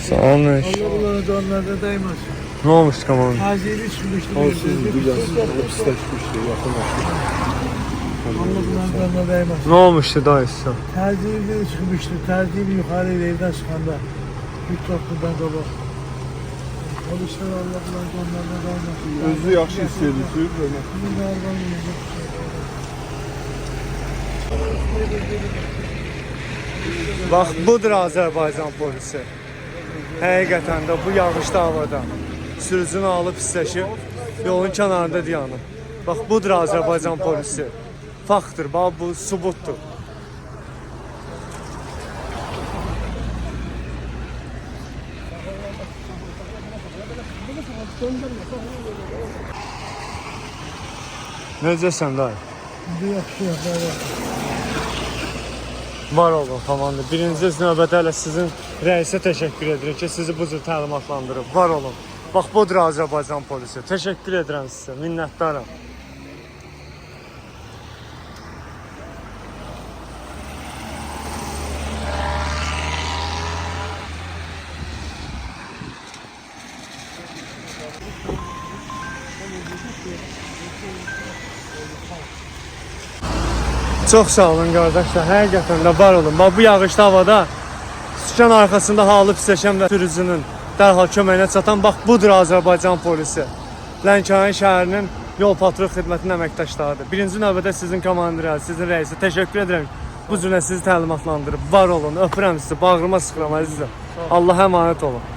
Sağolmuş. Allah bunların canlarına değmesin. Ne olmuş komanda? Taziyeli çıkmıştı. Olsun biraz pisleşmişti yakınlaştı. Allah bunların canına değmesin. Ne olmuştu dayısı? Taziyeli çıkmıştı. Taziyeli yukarı evden çıkanda. Bir toplumdan kabak. Polisler Allah bunların canlarına değmesin. Özü yaxşı hiss edir böyle. Bunlardan yiyecek. Bax, budur Azərbaycan polisi. Həqiqətən də bu yağışlı havada sürücünü alıb pisləşib, yolun kənarında dayanıb. Bax, budur Azərbaycan polisi. Faktdır, bax, bu subutdur. Necəsən dayı? Bir yaxşı yaxşı. Var olun komanda. Birinci növbədə elə sizin rəisə təşəkkür edirik ki, sizi bu cür təlimatlandırıb. Var olun. Bax, budur Azərbaycan polisi. Təşəkkür edirəm sizə, minnətdaram. Çox sağ olun qardaşlar. Həqiqətən də var olun. Bax, bu yağışlı havada sükan arxasında halı pisləşən və sürücünün dərhal köməyinə çatan, bax, budur Azərbaycan polisi. Lənkəran şəhərinin yol patrul xidmətinin əməkdaşlarıdır. Birinci növbədə sizin komandirə, sizin rəisi təşəkkür edirəm. Bu cürlə sizi təlimatlandırıb. Var olun, öpürəm sizi, bağrıma sıxıram əzizim. Allah əmanət olun.